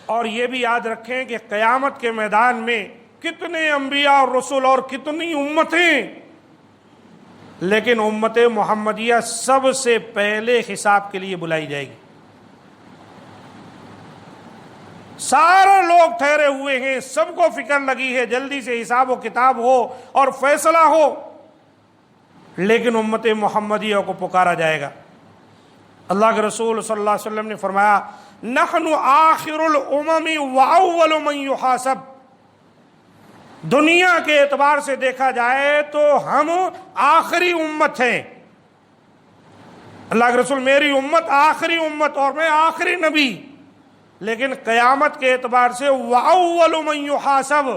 اور یہ بھی یاد رکھیں کہ قیامت کے میدان میں کتنے انبیاء اور رسول اور کتنی امتیں، لیکن امت محمدیہ سب سے پہلے حساب کے لیے بلائی جائے گی۔ سارے لوگ ٹھہرے ہوئے ہیں، سب کو فکر لگی ہے جلدی سے حساب و کتاب ہو اور فیصلہ ہو، لیکن امت محمدیہ کو پکارا جائے گا۔ اللہ کے رسول صلی اللہ علیہ وسلم نے فرمایا نحن آخر الامم واول من یحاسب، دنیا کے اعتبار سے دیکھا جائے تو ہم آخری امت ہیں۔ اللہ کے رسول میری امت آخری امت اور میں آخری نبی، لیکن قیامت کے اعتبار سے واول من یحاسب،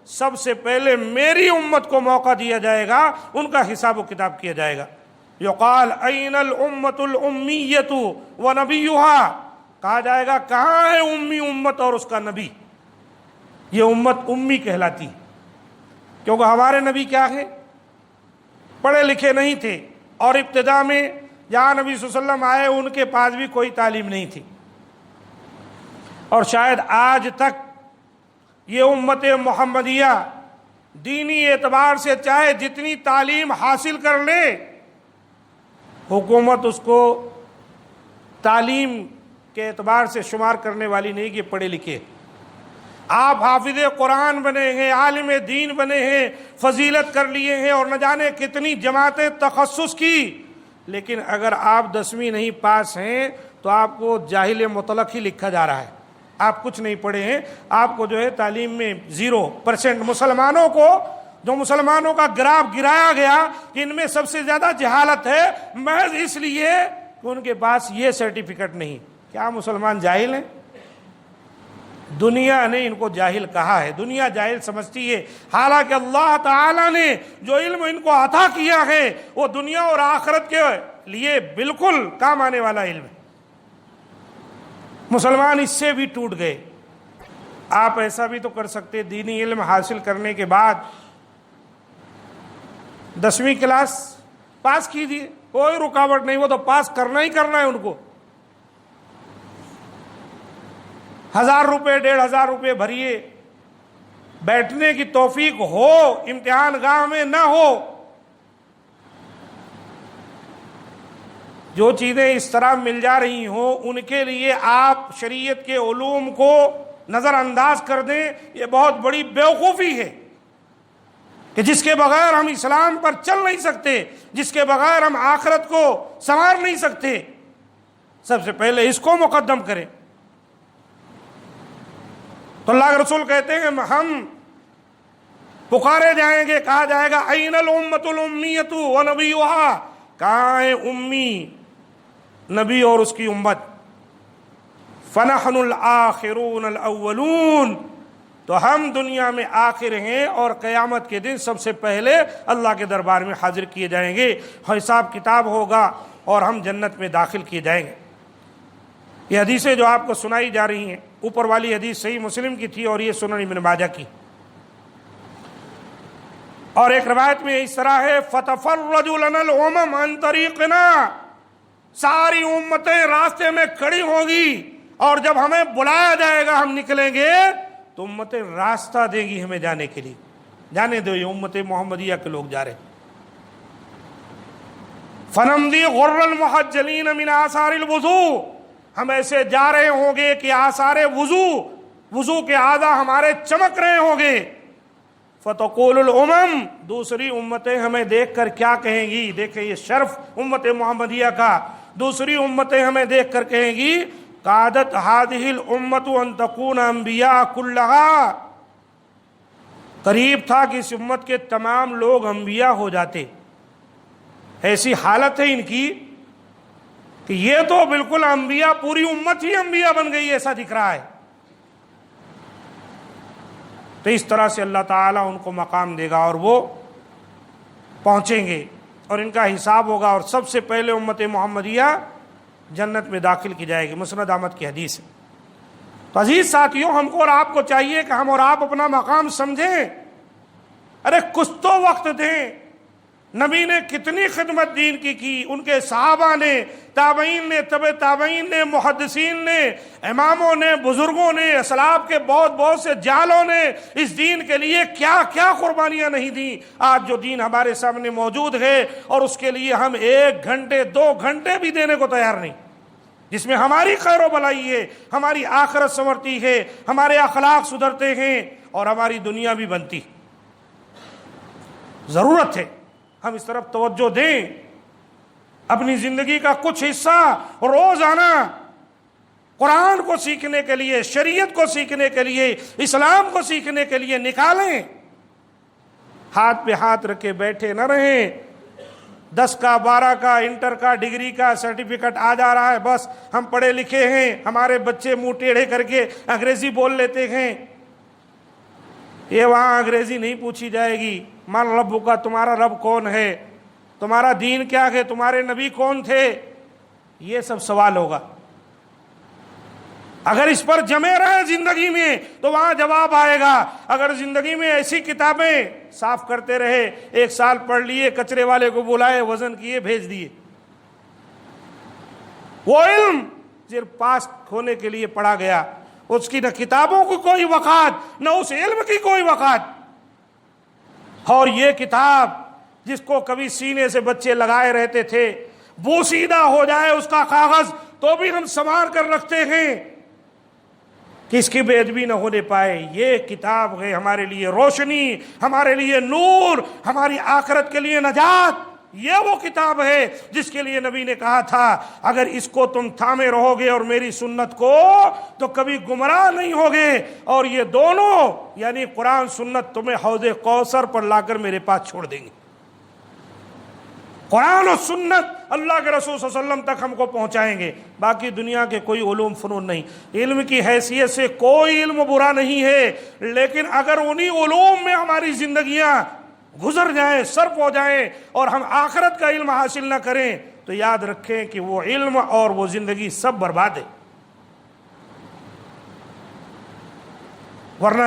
سب سے پہلے میری امت کو موقع دیا جائے گا، ان کا حساب و کتاب کیا جائے گا۔ یقال این الامۃ الامیۃ ونبیھا، کہا جائے گا کہاں ہے امی امت اور اس کا نبی؟ یہ امت امی کہلاتی، کیونکہ ہمارے نبی کیا ہے؟ پڑھے لکھے نہیں تھے، اور ابتدا میں جہاں نبی صلی اللہ علیہ وسلم آئے ان کے پاس بھی کوئی تعلیم نہیں تھی، اور شاید آج تک یہ امت محمدیہ دینی اعتبار سے چاہے جتنی تعلیم حاصل کر لے، حکومت اس کو تعلیم کے اعتبار سے شمار کرنے والی نہیں کہ پڑھے لکھے۔ آپ حافظ قرآن بنے ہیں، عالم دین بنے ہیں، فضیلت کر لیے ہیں، اور نہ جانے کتنی جماعتیں تخصص کی، لیکن اگر آپ 10ویں نہیں پاس ہیں تو آپ کو جاہل مطلق ہی لکھا جا رہا ہے۔ آپ کچھ نہیں پڑھے ہیں، آپ کو جو ہے تعلیم میں 0%۔ مسلمانوں کو، جو مسلمانوں کا گراف گرایا گیا کہ ان میں سب سے زیادہ جہالت ہے، محض اس لیے کہ ان کے پاس یہ سرٹیفکیٹ نہیں۔ کیا مسلمان جاہل ہیں؟ دنیا نے ان کو جاہل کہا ہے، دنیا جاہل سمجھتی ہے، حالانکہ اللہ تعالیٰ نے جو علم ان کو عطا کیا ہے وہ دنیا اور آخرت کے لیے بالکل کام آنے والا علم ہے۔ مسلمان اس سے بھی ٹوٹ گئے۔ آپ ایسا بھی تو کر سکتے، دینی علم حاصل کرنے کے بعد 10ویں کلاس پاس کیجیے، کوئی رکاوٹ نہیں، وہ تو پاس کرنا ہی کرنا ہے ان کو۔ 1000 روپے 1500 روپے بھریے، بیٹھنے کی توفیق ہو، امتحان گاہ میں نہ ہو۔ جو چیزیں اس طرح مل جا رہی ہوں ان کے لیے آپ شریعت کے علوم کو نظر انداز کر دیں، یہ بہت بڑی بیوقوفی ہے کہ جس کے بغیر ہم اسلام پر چل نہیں سکتے، جس کے بغیر ہم آخرت کو سنوار نہیں سکتے، سب سے پہلے اس کو مقدم کریں۔ تو اللہ کے رسول کہتے ہیں ہم پکارے جائیں گے، کہا جائے گا این الامۃ الامیۃ ونبیھا، کہاں ہے امی، نبی اور اس کی امت؟ فنحن الآخرون الاولون، تو ہم دنیا میں آخر ہیں اور قیامت کے دن سب سے پہلے اللہ کے دربار میں حاضر کیے جائیں گے، حساب کتاب ہوگا اور ہم جنت میں داخل کیے جائیں گے۔ یہ حدیثیں جو آپ کو سنائی جا رہی ہیں، اوپر والی حدیث صحیح مسلم کی تھی اور یہ سنن ابن ماجہ کی، اور ایک روایت میں اس طرح ہے فتفرج لنا الامم عن طریقنا، ساری امتیں راستے میں کھڑی ہوں گی، اور جب ہمیں بلایا جائے گا ہم نکلیں گے تو امتیں راستہ دیں گی ہمیں جانے کے لیے۔ جانے دو، یہ امت محمدیہ کے لوگ جا رہے ہیں۔ فنمضی غر المحجلین من آثار الوضوء، ہم ایسے جا رہے ہوں گے کہ آثار وضو کے اعضاء ہمارے چمک رہے ہوں گے۔ فتقول الامم، دوسری امتیں ہمیں دیکھ کر کیا کہیں گی؟ دیکھیں یہ شرف امت محمدیہ کا، دوسری امتیں ہمیں دیکھ کر کہیں گی قادت هذه الامة ان تكون انبیاء كلها، قریب تھا کہ اس امت کے تمام لوگ انبیاء ہو جاتے۔ ایسی حالت ہے ان کی کہ یہ تو بالکل انبیاء، پوری امت ہی انبیاء بن گئی، ایسا دکھ رہا ہے۔ تو اس طرح سے اللہ تعالیٰ ان کو مقام دے گا اور وہ پہنچیں گے اور ان کا حساب ہوگا، اور سب سے پہلے امت محمدیہ جنت میں داخل کی جائے گی۔ مسند احمد کی حدیث ہے۔ تو عزیز ساتھیوں، ہم کو اور آپ کو چاہیے کہ ہم اور آپ اپنا مقام سمجھیں۔ ارے کچھ تو وقت دیں، نبی نے کتنی خدمت دین کی، ان کے صحابہ نے، تابعین نے، تبع تابعین نے، محدثین نے، اماموں نے، بزرگوں نے، اسلاف کے بہت سے جالوں نے اس دین کے لیے کیا کیا قربانیاں نہیں دیں۔ آج جو دین ہمارے سامنے موجود ہے اور اس کے لیے ہم 1 گھنٹے 2 گھنٹے بھی دینے کو تیار نہیں، جس میں ہماری خیر و بھلائی ہے، ہماری آخرت سنورتی ہے، ہمارے اخلاق سدھرتے ہیں اور ہماری دنیا بھی بنتی۔ ضرورت ہے ہم اس طرف توجہ دیں، اپنی زندگی کا کچھ حصہ روزانہ قرآن کو سیکھنے کے لیے، شریعت کو سیکھنے کے لیے، اسلام کو سیکھنے کے لیے نکالیں۔ ہاتھ پہ ہاتھ رکھے بیٹھے نہ رہیں، 10 کا 12 کا انٹر کا ڈگری کا سرٹیفکیٹ آ جا رہا ہے، بس ہم پڑھے لکھے ہیں، ہمارے بچے منہ ٹیڑھے کر کے انگریزی بول لیتے ہیں۔ یہ وہاں انگریزی نہیں پوچھی جائے گی، من ربک کا، تمہارا رب کون ہے، تمہارا دین کیا ہے، تمہارے نبی کون تھے، یہ سب سوال ہوگا۔ اگر اس پر جمے رہے زندگی میں تو وہاں جواب آئے گا۔ اگر زندگی میں ایسی کتابیں صاف کرتے رہے، 1 سال پڑھ لیے، کچرے والے کو بلائے، وزن کیے، بھیج دیے، وہ علم صرف پاس ہونے کے لیے پڑھا گیا، اس کی نہ کتابوں کو کوئی وقعت، نہ اس علم کی کوئی وقعت۔ اور یہ کتاب جس کو کبھی سینے سے بچے لگائے رہتے تھے، بوسیدہ ہو جائے اس کا کاغذ تو بھی ہم سنوار کر رکھتے ہیں کہ اس کی بے ادبی نہ ہونے پائے۔ یہ کتاب ہے ہمارے لیے روشنی، ہمارے لیے نور، ہماری آخرت کے لیے نجات۔ یہ وہ کتاب ہے جس کے لیے نبی نے کہا تھا اگر اس کو تم تھامے رہو گے اور میری سنت کو تو کبھی گمراہ نہیں ہوگے، اور یہ دونوں یعنی قرآن سنت تمہیں حوض کوثر پر لا کر میرے پاس چھوڑ دیں گے۔ قرآن و سنت اللہ کے رسول صلی اللہ علیہ وسلم تک ہم کو پہنچائیں گے، باقی دنیا کے کوئی علوم فنون نہیں۔ علم کی حیثیت سے کوئی علم برا نہیں ہے، لیکن اگر انہی علوم میں ہماری زندگیاں گزر جائیں، صرف ہو جائیں اور ہم آخرت کا علم حاصل نہ کریں تو یاد رکھیں کہ وہ علم اور وہ زندگی سب برباد ہے۔ ورنہ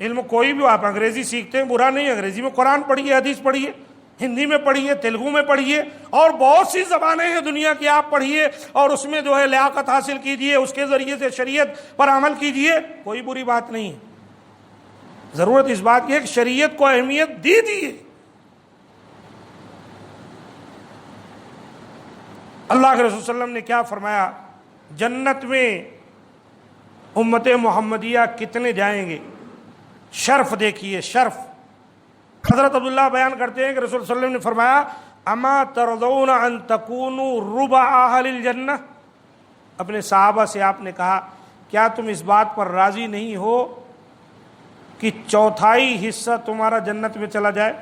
علم کوئی بھی، آپ انگریزی سیکھتے ہیں برا نہیں، انگریزی میں قرآن پڑھیے، حدیث پڑھیے، ہندی میں پڑھیے، تیلگو میں پڑھیے، اور بہت سی زبانیں ہیں دنیا کی، آپ پڑھیے اور اس میں جو ہے لیاقت حاصل کیجیے، اس کے ذریعے سے شریعت پر عمل کیجیے، کوئی بری بات نہیں ہے۔ ضرورت اس بات کی ہے کہ شریعت کو اہمیت دیجیے۔ اللہ کے رسول صلی اللہ علیہ وسلم نے کیا فرمایا؟ جنت میں امت محمدیہ کتنے جائیں گے؟ شرف دیکھیے، شرف۔ حضرت عبداللہ بیان کرتے ہیں کہ رسول صلی اللہ علیہ وسلم نے فرمایا اما ترضون ان تکونوا ربع اہل الجنہ، اپنے صحابہ سے آپ نے کہا کیا تم اس بات پر راضی نہیں ہو کہ 1/4 حصہ تمہارا جنت میں چلا جائے؟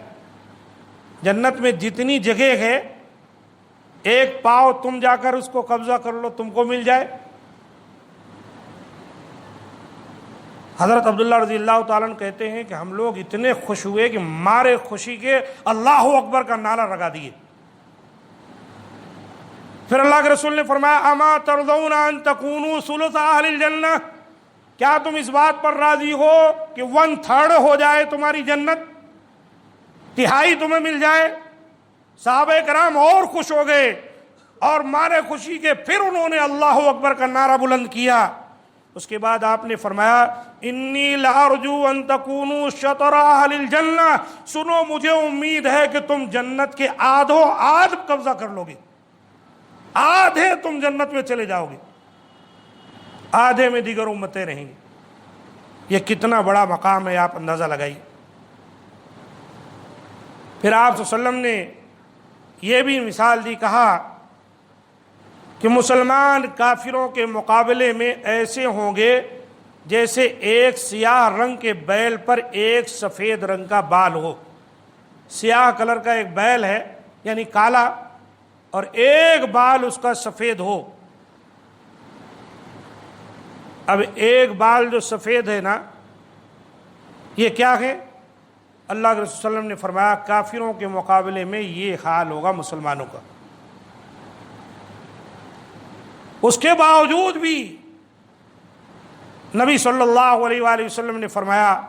جنت میں جتنی جگہ ہے 1 پاؤ تم جا کر اس کو قبضہ کر لو، تم کو مل جائے۔ حضرت عبداللہ رضی اللہ تعالیٰ عنہ کہتے ہیں کہ ہم لوگ اتنے خوش ہوئے کہ مارے خوشی کے اللہ اکبر کا نعرہ لگا دیے۔ پھر اللہ کے رسول نے فرمایا اما ترضون ان تکونوا ثلث اہل الجنہ، کیا تم اس بات پر راضی ہو کہ 1/3 ہو جائے تمہاری جنت، 1/3 تمہیں مل جائے؟ صحابہ کرام اور خوش ہو گئے اور مارے خوشی کے پھر انہوں نے اللہ اکبر کا نعرہ بلند کیا۔ اس کے بعد آپ نے فرمایا انی لارجو ان تکونوا شطر اہل الجنہ، سنو مجھے امید ہے کہ تم جنت کے آدھوں آدھ قبضہ کر لو گے، آدھے تم جنت میں چلے جاؤ گے، آدھے میں دیگر امتیں رہیں گی۔ یہ کتنا بڑا مقام ہے، آپ اندازہ لگائیے۔ پھر آپ صلی اللہ علیہ وسلم نے یہ بھی مثال دی، کہا کہ مسلمان کافروں کے مقابلے میں ایسے ہوں گے جیسے ایک سیاہ رنگ کے بیل پر ایک سفید رنگ کا بال ہو۔ سیاہ کلر کا ایک بیل ہے یعنی کالا، اور ایک بال اس کا سفید ہو۔ اب ایک بال جو سفید ہے نا، یہ کیا ہے؟ اللہ کے رسول صلی اللہ علیہ وسلم نے فرمایا کافروں کے مقابلے میں یہ حال ہوگا مسلمانوں کا۔ اس کے باوجود بھی نبی صلی اللہ علیہ وآلہ وسلم نے فرمایا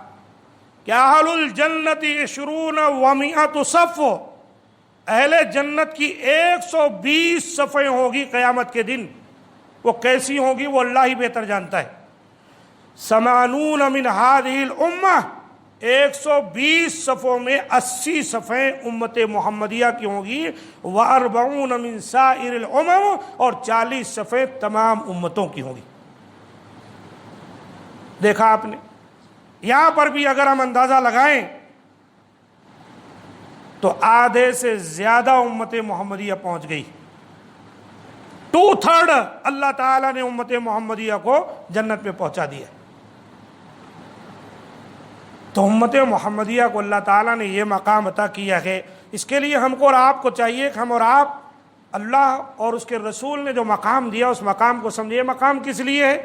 کہ اہل الجنت 20 و 100 صف، اہل جنت کی 120 صفیں ہوگی قیامت کے دن. وہ کیسی ہوگی وہ اللہ ہی بہتر جانتا ہے. 80 من هذه الامہ، 120 صفوں میں 80 صفیں امت محمدیہ کی ہوں گی. و40 من سائر الامم، اور 40 صفیں تمام امتوں کی ہوں گی. دیکھا آپ نے، یہاں پر بھی اگر ہم اندازہ لگائیں تو آدھے سے زیادہ امت محمدیہ پہنچ گئی. 2/3 اللہ تعالیٰ نے امت محمدیہ کو جنت میں پہنچا دیا. تو امت محمدیہ کو اللہ تعالیٰ نے یہ مقام عطا کیا ہے. اس کے لیے ہم کو اور آپ کو چاہیے کہ ہم اور آپ اللہ اور اس کے رسول نے جو مقام دیا اس مقام کو سمجھے. یہ مقام کس لیے ہے؟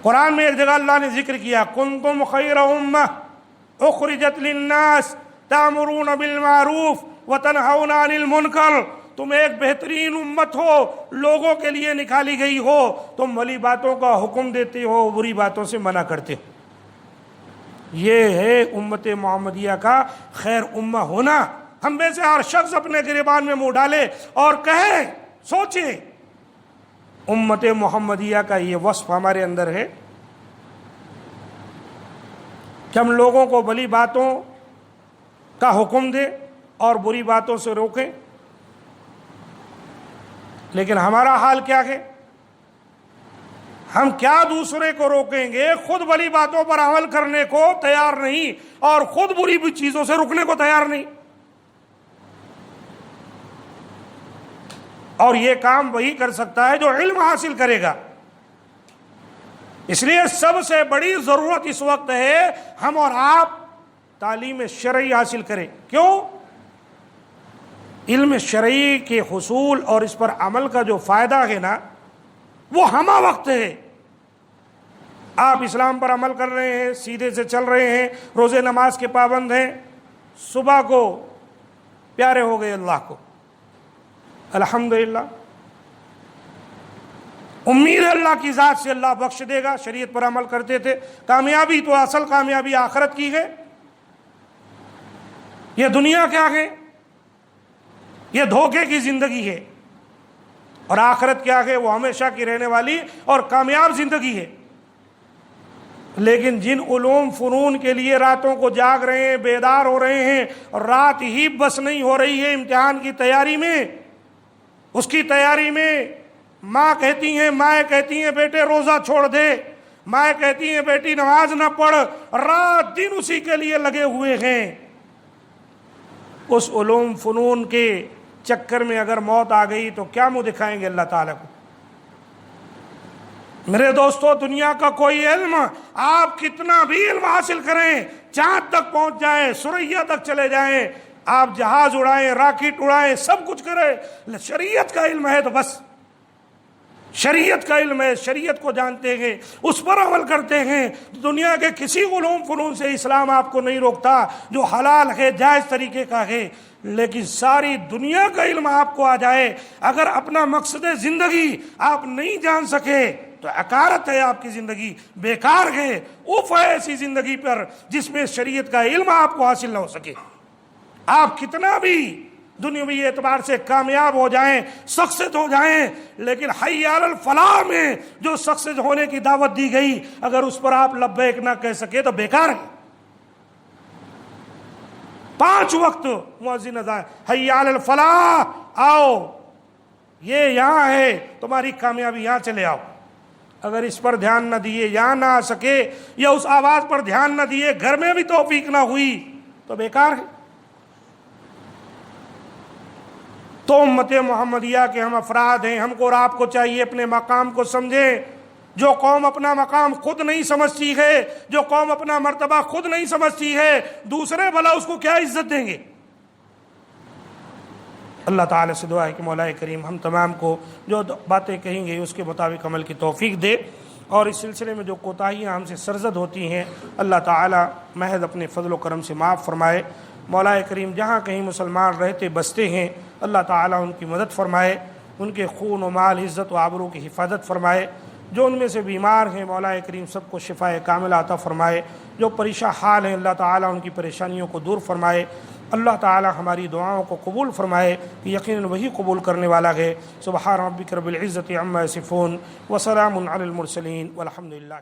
قرآن میں ایک جگہ اللہ نے ذکر کیا، کنتم خیر امہ اخرجت للناس تأمرون بالمعروف وتنہون عن المنکر. تم ایک بہترین امت ہو، لوگوں کے لیے نکالی گئی ہو. تم بھلی باتوں کا حکم دیتے ہو، بری باتوں سے منع کرتے ہو. یہ ہے امت محمدیہ کا خیر امہ ہونا. ہم میں سے ہر شخص اپنے گریبان میں منہ ڈالے اور کہے، سوچے، امت محمدیہ کا یہ وصف ہمارے اندر ہے کہ ہم لوگوں کو بھلی باتوں کا حکم دیں اور بری باتوں سے روکیں. لیکن ہمارا حال کیا ہے؟ ہم کیا دوسرے کو روکیں گے، خود بھلی باتوں پر عمل کرنے کو تیار نہیں اور خود بری چیزوں سے رکنے کو تیار نہیں. اور یہ کام وہی کر سکتا ہے جو علم حاصل کرے گا. اس لیے سب سے بڑی ضرورت اس وقت ہے ہم اور آپ تعلیم شرعی حاصل کریں. کیوں؟ علم شرعی کے حصول اور اس پر عمل کا جو فائدہ ہے نا، وہ ہمہ وقت ہے. آپ اسلام پر عمل کر رہے ہیں، سیدھے سے چل رہے ہیں، روزے نماز کے پابند ہیں، صبح کو پیارے ہو گئے اللہ کو، الحمدللہ. امید ہے اللہ کی ذات سے اللہ بخش دے گا. شریعت پر عمل کرتے تھے. کامیابی تو اصل کامیابی آخرت کی ہے. یہ دنیا کیا ہے؟ یہ دھوکے کی زندگی ہے. اور آخرت کیا ہے؟ وہ ہمیشہ کی رہنے والی اور کامیاب زندگی ہے. لیکن جن علوم فنون کے لیے راتوں کو جاگ رہے ہیں، بیدار ہو رہے ہیں، اور رات ہی بس نہیں ہو رہی ہے امتحان کی تیاری میں، اس کی تیاری میں مائیں کہتی ہیں بیٹے روزہ چھوڑ دے، مائیں کہتی ہیں بیٹی نماز نہ پڑھ، رات دن اسی کے لیے لگے ہوئے ہیں. اس علوم فنون کے چکر میں اگر موت آ گئی تو کیا منہ دکھائیں گے اللہ تعالیٰ کو؟ میرے دوستو، دنیا کا کوئی علم، آپ کتنا بھی علم حاصل کریں، چاند تک پہنچ جائیں، ثریا تک چلے جائیں، آپ جہاز اڑائیں، راکٹ اڑائیں، سب کچھ کریں، شریعت کا علم ہے تو بس شریعت کا علم ہے، شریعت کو جانتے ہیں، اس پر عمل کرتے ہیں. دنیا کے کسی علوم فنون سے اسلام آپ کو نہیں روکتا جو حلال ہے، جائز طریقے کا ہے. لیکن ساری دنیا کا علم آپ کو آ جائے، اگر اپنا مقصد زندگی آپ نہیں جان سکے تو عقارت ہے آپ کی زندگی، بیکار ہے. اف ہے ایسی زندگی پر جس میں شریعت کا علم آپ کو حاصل نہ ہو سکے. آپ کتنا بھی دنیاوی اعتبار سے کامیاب ہو جائیں، سکسیس ہو جائیں، لیکن حی علی الفلاح میں جو سکسیس ہونے کی دعوت دی گئی اگر اس پر آپ لبیک نہ کہہ سکے تو بیکار ہے. 5 وقت مؤذن اذان، حی علی الفلاح، آؤ یہ یہاں ہے، تمہاری کامیابی یہاں چلے آؤ. اگر اس پر دھیان نہ دیے، یہاں نہ آ سکے، یا اس آواز پر دھیان نہ دیے، گھر میں بھی توفیق نہ ہوئی تو بیکار ہے. تو امت محمدیہ کے ہم افراد ہیں. ہم کو اور آپ کو چاہیے اپنے مقام کو سمجھیں. جو قوم اپنا مقام خود نہیں سمجھتی ہے، جو قوم اپنا مرتبہ خود نہیں سمجھتی ہے، دوسرے بھلا اس کو کیا عزت دیں گے؟ اللہ تعالیٰ سے دعا ہے کہ مولا کریم ہم تمام کو جو باتیں کہیں گے اس کے مطابق عمل کی توفیق دے، اور اس سلسلے میں جو کوتاہیاں ہم سے سرزد ہوتی ہیں اللہ تعالیٰ محض اپنے فضل و کرم سے معاف فرمائے. مولا کریم جہاں کہیں مسلمان رہتے بستے ہیں اللہ تعالیٰ ان کی مدد فرمائے، ان کے خون و مال، عزت و آبرو کی حفاظت فرمائے. جو ان میں سے بیمار ہیں مولا کریم سب کو شفا کاملہ عطا فرمائے، جو پریشان حال ہیں اللہ تعالیٰ ان کی پریشانیوں کو دور فرمائے، اللہ تعالیٰ ہماری دعاؤں کو قبول فرمائے، یقیناً وہی قبول کرنے والا ہے۔ سبحان ربک رب العزت عما یصفون وسلام علی المرسلین والحمد للہ۔